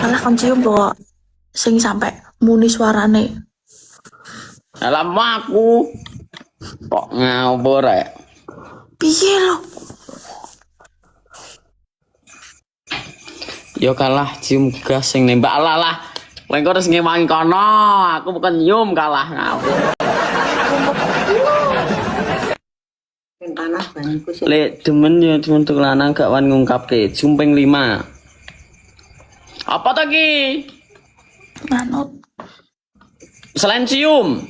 Kalah kon cium kok sing sampai muni suarane. Alam aku kok ngawur ya. Piye lo? Yo kalah cium gas sing nembak lah. Kowe harus ngewangi kono, aku bukan nyium kalah ngawur. Panas baniku sih. Lek demen yo cuma untuk lanang gak wan ngungkapke, jumping 5. Apa to ki? Manut. Selain cium.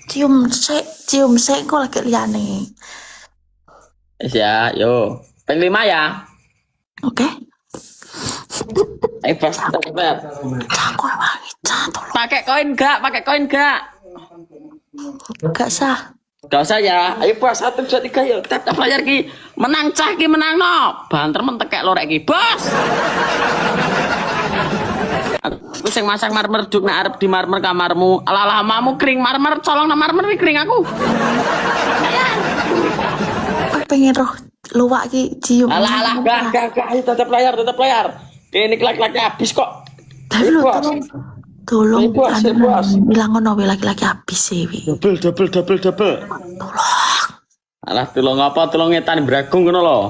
Cium sik kok lagi liyane. Ya, yo. Ping 5 ya. Oke. Pas cepet. Aku wangi tolong. Pakai koin gak? Gak sah. Gak usah ya. Ayo bos 1 2 3 yo. Tap layar ki. Menang cah ki menang no. Banter mentek kayak lorek ki. Bos. Aku sing masang marmer juk nek arep di marmer kamarmu. Alah mamu kering marmer, colong nang marmer iki kering aku. Aku pengen roh luwak ki cium. Alah gak. Ayo tetap layar. Ini laki-laki habis kok. Tapi lu tolong Bos. bilang ngono laki-laki habis sih. Double. Alah tulung apa? Tulung ngetan bragung ngono lho.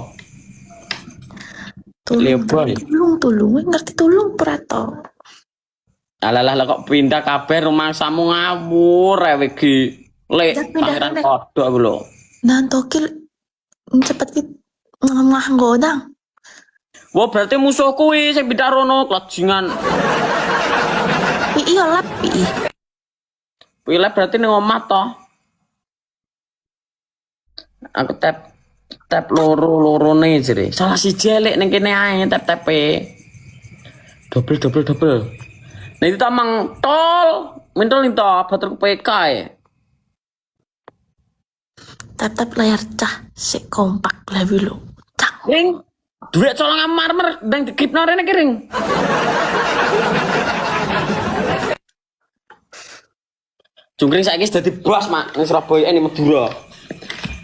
Tolong, ngerti tolong prato. Alah kok pindah kabeh rumah samu ngawur iki. Lek pangeran kodok aku lho. Nantokil cepet ki ngah godang. Wah berarti musuh kuwi sing pindah rono klajingan. Iya lah, Pilih berarti ning omah to. Aku tap loro-lorone jere. Salah siji elek ning kene ae tap-tape. Double. Nah itu tamang tol, mentol itu bater PK ya. Tap layar cah si kompak lebih lo. Cak. Ring, duit colongan marmer dan dikipno rene kering. Jungkring saiki wis dadi bos, Mak, ning Surabaya ini Madura.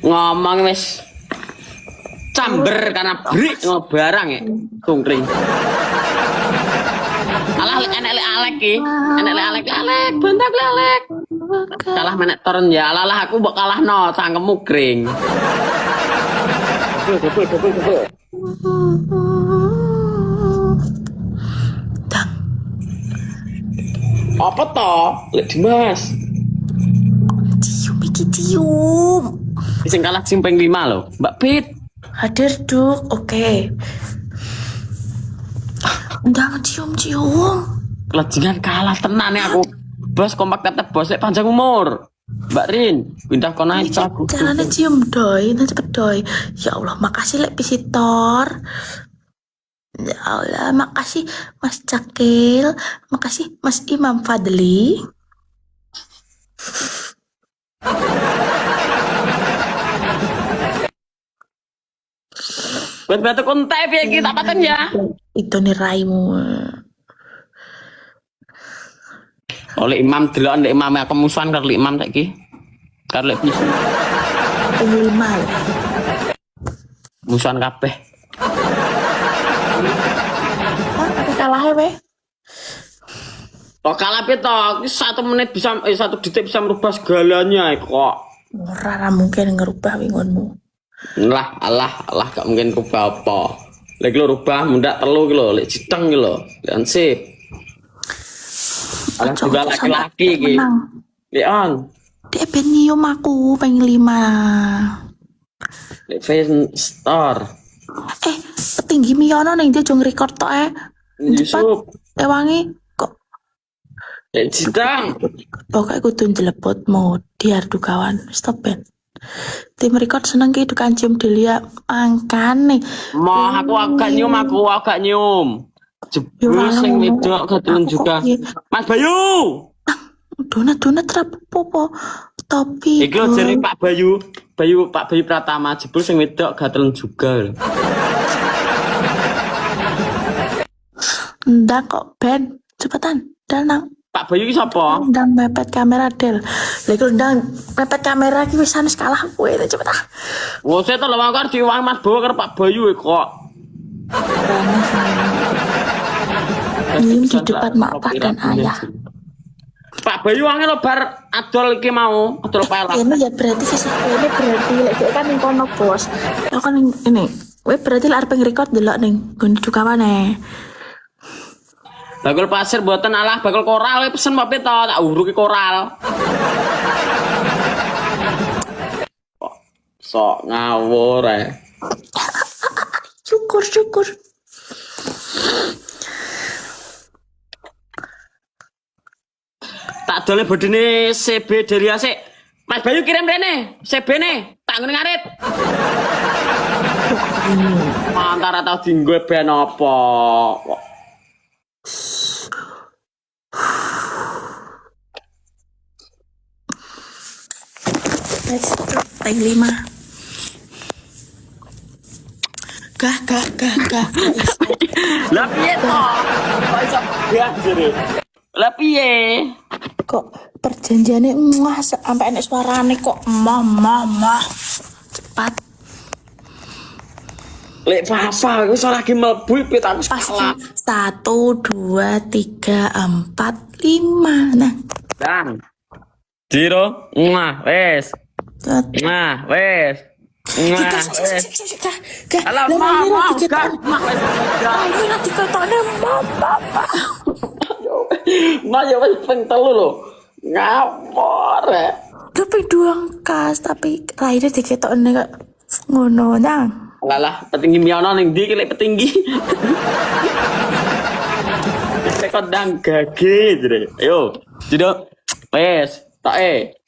Ngomong wis camber karena brik barang ya, Jungkring. Alah enek alek ki. Enek alek, bentak lelek. Kalah menek turun ya. Alah aku mbok kalahno, cangkemmu kring. Double. Dang. Apa toh? Lek Dimas. Cium. Sing kalah simpeng 5 lho, Mbak Pit. Hadir duk, oke. Jangan cium. Kelajingan kalah tenan ya aku. Bos kompak tep bos lek panjang umur. Mbak Rin, pindah kono ae aku. Caranya cium doi, nah cepet doi. Ya Allah, makasih lek visitor. Ya Allah, makasih Mas Cakil, makasih Mas Imam Fadli. Buat batu kontak ya kita paten ya. Itu nih raimu. Oleh imam delokan lek imam aku musuhan karo imam saiki. Karo lek pisu. Penglima. Musuhan kabeh. Apa kalah weh? Kok kalah piye to? 1 menit bisa 1 detik bisa merubah segalanya kok. Ora mungkin ngerubah wingonmu. Lah, Allah gak mungkin rubah apa. Lek lo rubah mundak telu ki lho, lek jiteng ki lho. Lansip. Alah juga laki-laki iki. Leon. Dia penyium aku pengen 5. Lek Fan Store. Petinggi Miono ning dia jong record tok Yusuf. Wangi kok. Lek jiteng. Pokoknya kudu njelepotmu diar dukawan. Stop ben. Tim record seneng ki dukan cium Delia angkane. Mau aku agak nyium. Jebul sing wedok ketun juga. Mas Bayu. Donat rapopo. Topi. Iki lho jere Pak Bayu Pratama jebul sing wedok gatelan juga. Ndang kok Ben, cepetan. Danang. Pak Bayu ki sapa? Ndang mepet kamera Del. Lha iku ndang mepet kamera ki wis sanes kalah kowe cepet ah. Wong saya to lho karo diwangi Mas Bayu karo Pak Bayu kok. Nyium di depan mak Pak dan ayah. Pak Bayu angin lo bar adol iki mau, adol pelak. Ini ya berarti sisa ini berarti lek kan ning kono bos. Lo kan ini. Kowe berarti lek arep ngerekord delok ning nggon dukawane. Bakul pasir buatan alah bakul koral pesen apa to tak uruk koral. Sok ngawur Syukur. Tak dole bodine CB dari asik. Mas Bayu kirim rene, CB ne, tak ngene ngarit. Antara tau dinggo ben apa? Let's tag 5. Gah. Lah piye to? Kok iso gah jere? Lah piye? Kok perjanjiannya sampai enek suarane kok mama. Cepat. Lek papa iku iso lagi mlebu piye tak Pasti 1, 2, 3, 4, 5. Nah. Dan. Jiro, wes. Nah, wes. Alah, mau kan. Ayo nanti katanya mama. Mas ya wis ping 3 lho. Ngapor. Tapi doang kas tapi raine diketokne kok ngono nang. Alah, petinggi miono ning ndi ki lek petinggi. Tekot dang gage jere. Ayo, Jiro. Wes, tak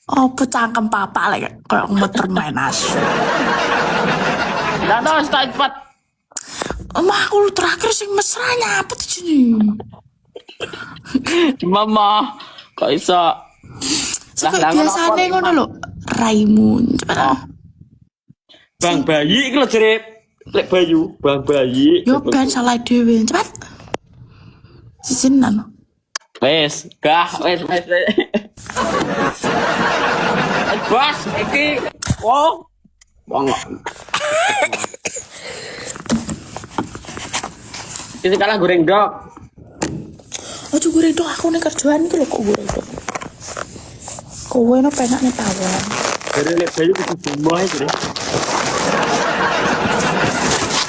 Apa cangkem papa lek koyo muter main asu. Dah tos tak cepat. Omah aku terakhir sing mesranya apa tuh sini? Mama, kok iso? Lah biasane ngono lho. Raimun. Cepat. Bang Bayi iki lho jere. Lek Bayu, Bang Bayi. Yo ben salah dhewe. Cepat. Sisinan. Wes, wes. Bos, iki bangga. Ini kalah goreng dok. Ojo goreng dok aku nih kerjaan iki lho kok goreng dok. Kowe no penaknya tawon. Dari lek Bayu kudu bumbuh iki deh.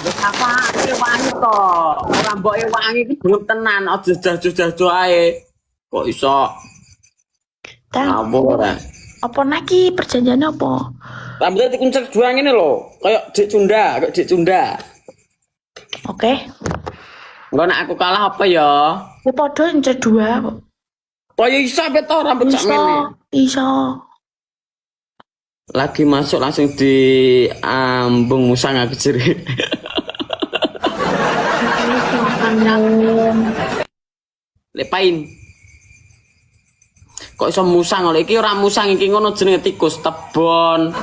Wes apa iki wangi to? Ora mboke wangi iki belum tenan, aja jajo-jajo ae. Kok iso? Ngawur ora. Apa lagi perjanjiannya apa? Rambutnya dikuncir dua ngene lho, kayak dik cunda. Oke. Enggak nak aku kalah apa ya? Ya padha ncer 2 kok. Kok ya iso apa to rambut sak ngene? Iso. Lagi masuk langsung di ambung musang aku jere. Lepain. Kok iso musang lho iki ora musang iki ngono jenenge tikus tebon.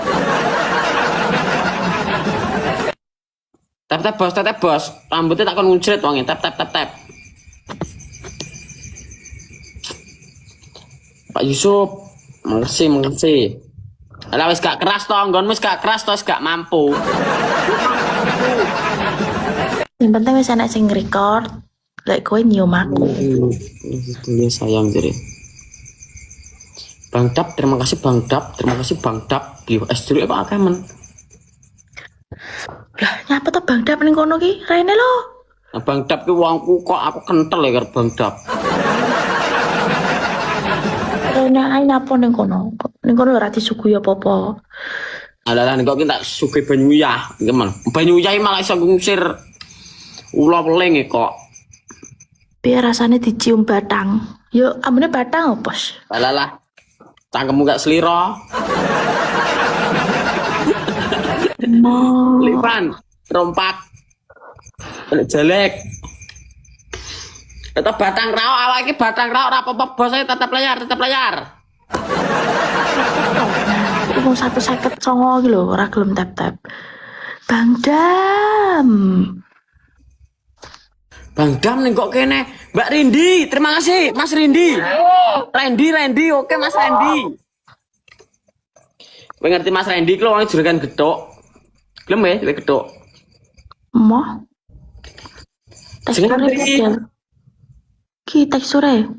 Tap bos. Rambutnya tak kon nguncret wonge tap. Pak Yusuf, makasih. Lah wis gak keras to, nggonmu wis gak keras to, wis gak mampu. Yang penting wis enek sing record. Lek kowe nyium aku. Dia sayang jadi. Bang Dap, terima kasih Bang Dap. Yo es dulu apa akeh men. Lah nyapa to Bang Dap ning kono ki? Raine lho. Nah, Bang Dap ki wongku kok aku kental ya karo Bang Dap. Raine ae napa ning kono? Ning kono ora disugui apa-apa. Alah kok ki tak sugih banyu uyah, iki men. Banyu uyah malah iso ngusir ula peling kok. Biar rasanya dicium batang. Yo ambune batang apa, Bos? Alah. Cangkemmu gak seliro. Lipan, rompak. Jelek. Tetap batang rao, awak iki batang rao ora apa-apa bos ae tetap layar. Umur 159 iki lho, ora gelem tap-tap. Bang Dam ning kok kene. Mbak Rindi, terima kasih Mas Rindi. Randy, oke Mas Randy. Kowe ngerti Mas Randy ki lho wong juragan gethuk. Gelem ya, kowe gethuk. Moh. Sing ngerti. Ki teksture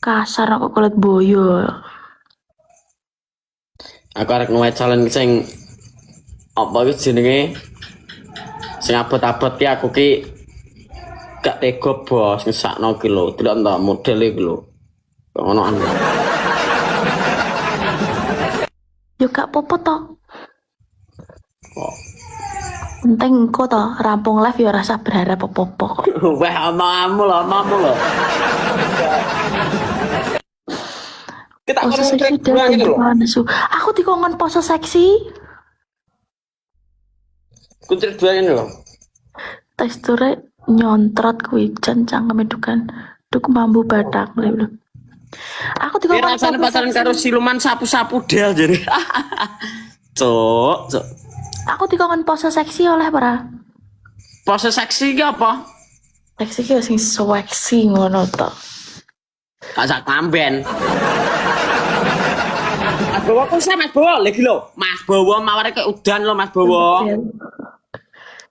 kasar kok kulit boyo. Aku arek nge challenge sing apa iki jenenge? Sing abot-abot ki aku ki gak tega bos ngesakno ki lho, delok entuk model iki lho. Kok ngono an. Yo gak popo to. Kok Penting engko to rampung live ya rasa berharap apa-apa kok. weh omongmu lho. Kita Pose ngomong seksi trek buang gitu lho. nesu. Aku dikongkon pose seksi. Kuntrik dua ini lho. Teksture nyontrat kuwi jan cangkeme dukan. Duk mambu badak lho. Aku Ini dikongkon rasanya pose pacaran seksi. karo siluman sapu-sapu del jadi. Cuk. Aku dikongkon pose seksi oleh para. Pose seksi ki apa? Seksi ki sing seksi ngono to. Kasak kamben. Mas Bowo kok sih Mas Bowo lagi lho. Mas Bowo mawar kayak udan lho Mas Bowo.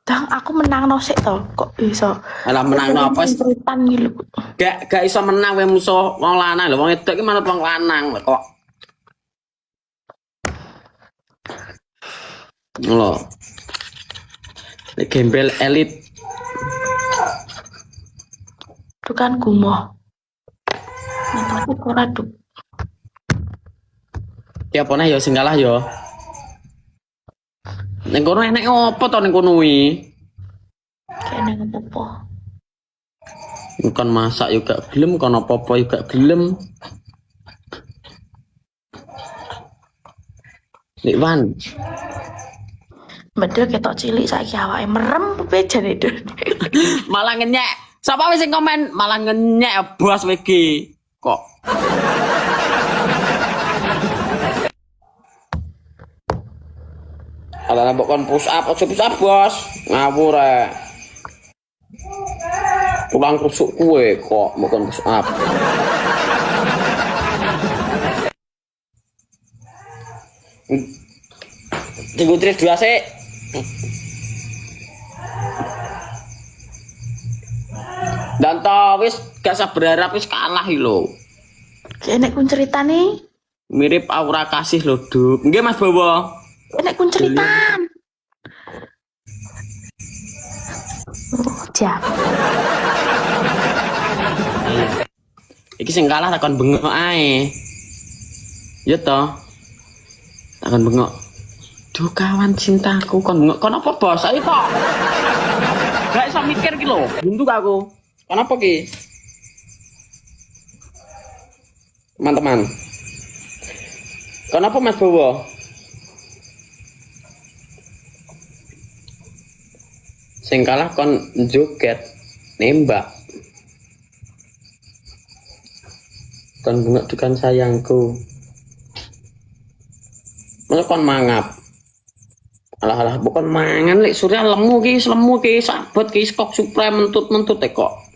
Dang aku menang no sik to. Kok bisa? Alah menang apa? Ceritan iki lho. Gak iso menang we musuh wong lanang lho. Wong wedok ki manut wong lanang lho kok. Lho. Gembel elit. Dukan gumoh. Nah, tapi ora duk. Ya apa nih ya sing kalah ya. Ning kono enek opo to ning kono kuwi? Kayaknya apa-apa. Bukan masak juga gelem, kon apa-apa juga gelem. Nek Wan, Bedel ketok cilik saiki awake merem piye jane itu. malah ngenyek. Sapa wis sing komen malah ngenyek bos WG. Kok ala mbok kon push up, aja push up bos. Ngawur rek. Tulang kusuk kue kok mbok kon push up. Tunggu 3 2 sik. Dan toh wis gak usah berharap wis kalah iki lho. Kayaknya kun ceritane. Mirip aura kasih lho, Duk. Nggih Mas Bowo. Kayaknya kun ceritan. Jam. Iki sing kalah takon bengok ae. Ya toh. Takon bengok. Duh kawan cintaku kon bengok kon apa bos? Ayo toh. Gak iso mikir ki lho. Buntu aku. Kenapa ki? Teman-teman. Kenapa Mas Bowo? Sing kalah kon joget nembak. Kon bengok dukan sayangku. Mana kon mangap. Alah bukan mangan lek surya lemu ki sabot ki skok supreme mentut kok.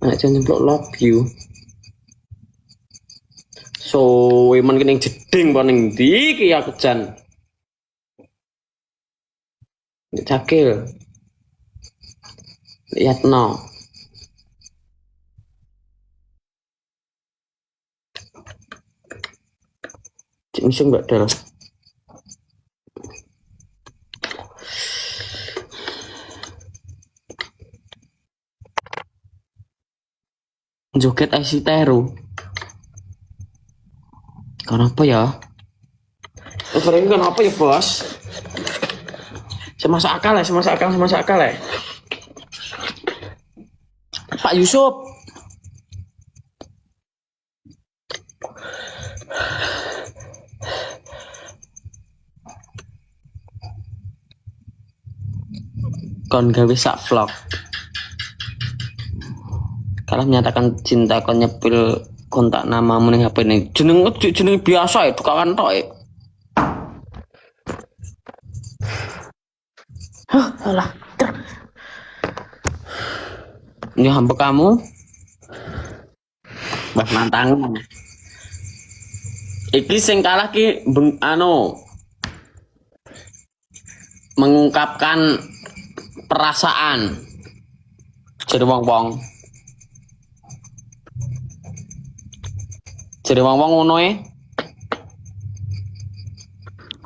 Anak jangan nyemplok love you. So, emang kene jeding apa ning ndi ki aku jan. Cakil. Lihat no. Cik misung mbak Del. Joget IC Teru. Kenapa ya? Ini kenapa ya bos? Semasa akal ya. Pak Yusuf. Kon gawe sak vlog. Kalau menyatakan cinta kon nyepil kontak namamu ning HP ning jeneng biasa itu kawan tok. Alah. Ini hamba kamu. Mbah nantang. Iki sing kalah ki mengungkapkan perasaan. Jadi wong-wong. Jadi wong-wong ngono e.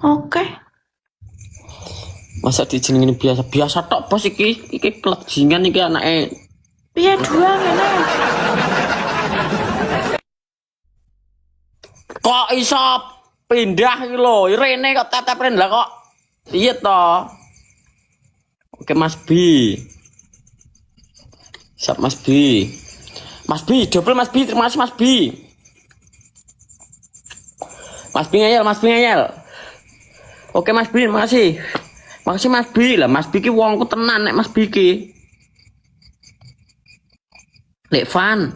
Oke. Masa dijenengin biasa tok bos iki kelejingan iki anake. Piye dua ngene? Kok iso pindah iki lho, rene kok tetep rene lah kok. Piye to? Oke Mas B. Siap Mas B. Mas B, double Mas B, terima kasih Mas B. Mas B ngeyel, Mas B ngeyel. Oke Mas B, terima kasih. Makasih Mas B lah, Mas B ki wongku tenan nek Mas B ki. Lek Van.